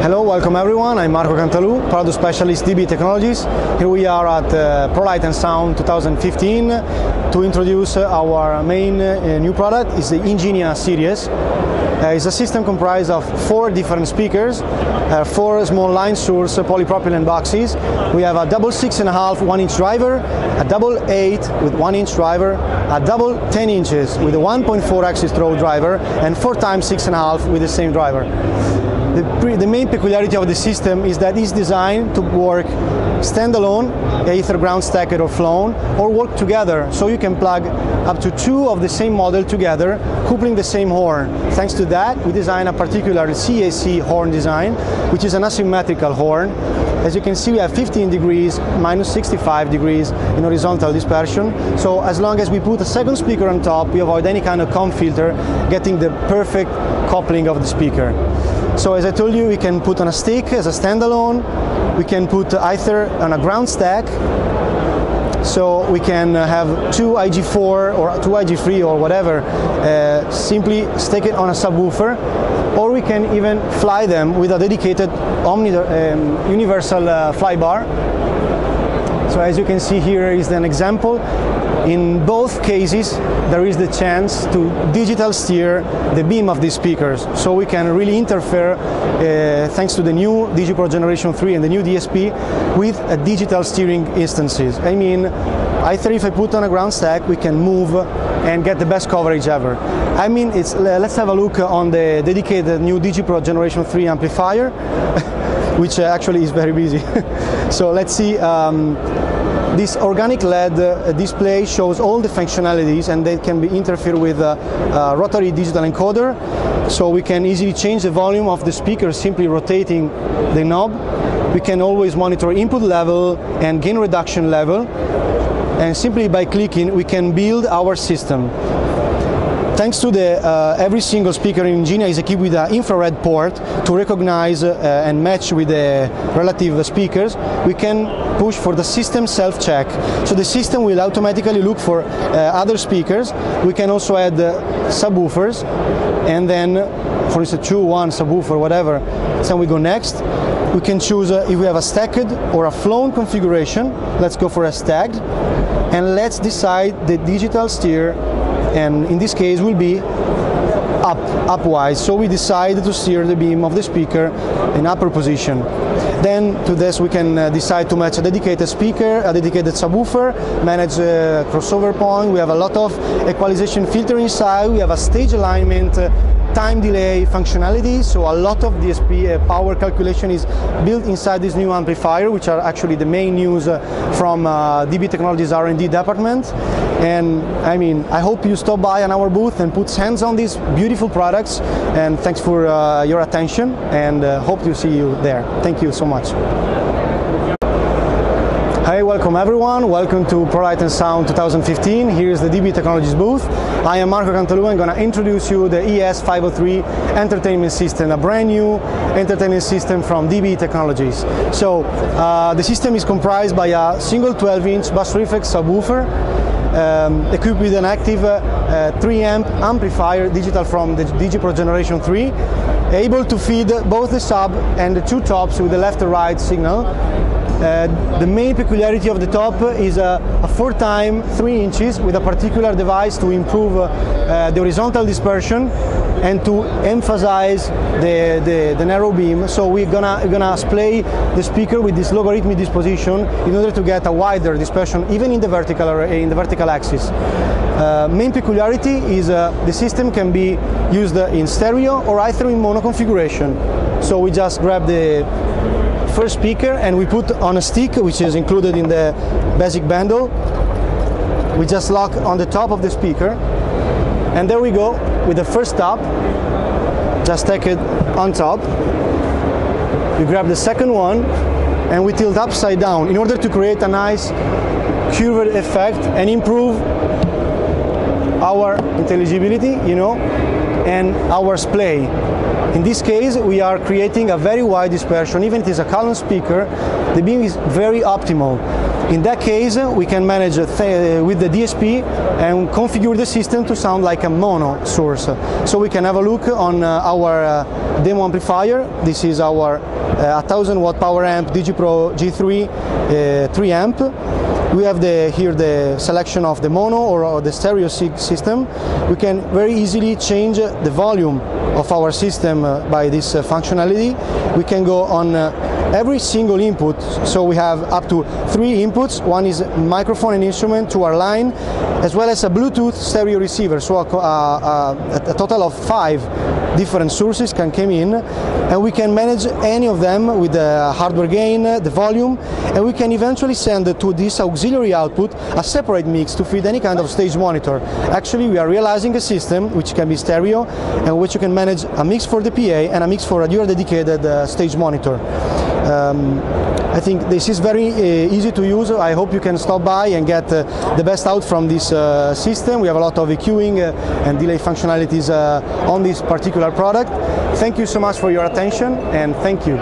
Hello, welcome everyone. I'm Marco Cantalù, product specialist DB Technologies. Here we are at ProLight and Sound 2015 to introduce our main new product. Is the INGENIA series. It's a system comprised of 4 different speakers, 4 small line source polypropylene boxes. We have a double 6.5 1-inch driver, a double 8 with 1-inch driver, a double 10 inches with a 1.4 axis throw driver, and 4 times 6.5 with the same driver. The main peculiarity of the system is that it's designed to work standalone, either ground stacked or flown, or work together, so you can plug up to 2 of the same model together, coupling the same horn. Thanks to that, we designed a particular CAC horn design, which is an asymmetrical horn. As you can see, we have 15 degrees, minus 65 degrees in horizontal dispersion. So as long as we put a second speaker on top, we avoid any kind of comb filter, getting the perfect coupling of the speaker. So as I told you, we can put on a stick as a standalone. We can put either on a ground stack. So we can have 2 IG4 or 2 IG3 or whatever, simply stick it on a subwoofer, or we can even fly them with a dedicated universal fly bar. So as you can see, here is an example. In both cases, there is the chance to digital steer the beam of these speakers, so we can really interfere, thanks to the new DigiPro Generation 3 and the new DSP, with a digital steering instances. I mean, either if I put on a ground stack, we can move and get the best coverage ever. I mean, let's have a look on the dedicated new DigiPro Generation 3 amplifier, which actually is very busy. So let's see. This organic LED display shows all the functionalities, and they can be interfered with a rotary digital encoder, so we can easily change the volume of the speaker simply rotating the knob. We can always monitor input level and gain reduction level, and simply by clicking we can build our system. Thanks to every single speaker in INGENIA is equipped with an infrared port to recognize and match with the relative speakers. We can push for the system self-check. So the system will automatically look for other speakers. We can also add subwoofers, and then, for instance, 2-1 subwoofer, whatever. So we go next. We can choose if we have a stacked or a flown configuration. Let's go for a stacked, and let's decide the digital steer. And in this case will be upwise, so we decide to steer the beam of the speaker in upper position. Then to this we can decide to match a dedicated speaker, a dedicated subwoofer, manage a crossover point. We have a lot of equalization filter inside. We have a stage alignment, time delay functionality, so a lot of DSP power calculation is built inside this new amplifier, which are actually the main news from DB Technologies R&D department. And I mean, I hope you stop by on our booth and put hands on these beautiful products, and thanks for your attention, and hope to see you there. Thank you so much. Hi, welcome everyone. Welcome to ProLight and Sound 2015. Here's the DB Technologies booth. I am Marco Cantalù. I'm going to introduce you the ES503 entertainment system, a brand new entertainment system from DB Technologies. So the system is comprised by a single 12-inch bass reflex subwoofer, equipped with an active 3-amp amplifier digital from the DigiPro Generation 3, able to feed both the sub and the 2 tops with the left and right signal. The main peculiarity of the top is a 4x 3 inches with a particular device to improve the horizontal dispersion and to emphasize the narrow beam. So we're gonna splay the speaker with this logarithmic disposition in order to get a wider dispersion, even in the vertical axis. Main peculiarity is the system can be used in stereo or either in mono configuration. So we just grab the first speaker and we put on a stick, which is included in the basic bundle. We just lock on the top of the speaker, and there we go with the first top. Just take it on top. We grab the second one and we tilt upside down in order to create a nice curved effect and improve our intelligibility, you know, and our splay. In this case, we are creating a very wide dispersion. Even if it is a column speaker, the beam is very optimal. In that case, we can manage with the DSP and configure the system to sound like a mono source. So we can have a look on our demo amplifier. This is our 1000 watt power amp DigiPro G3 3 amp. We have here the selection of the mono or the stereo system. We can very easily change the volume of our system by this functionality. We can go on every single input, so we have up to 3 inputs. One is microphone and instrument to our line, as well as a Bluetooth stereo receiver, so a total of 5 different sources can come in, and we can manage any of them with the hardware gain, the volume, and we can eventually send to this auxiliary output a separate mix to feed any kind of stage monitor. Actually, we are realizing a system which can be stereo and which you can manage a mix for the PA and a mix for your dedicated stage monitor. I think this is very easy to use. I hope you can stop by and get the best out from this system. We have a lot of EQing and delay functionalities on this particular product. Thank you so much for your attention, and thank you.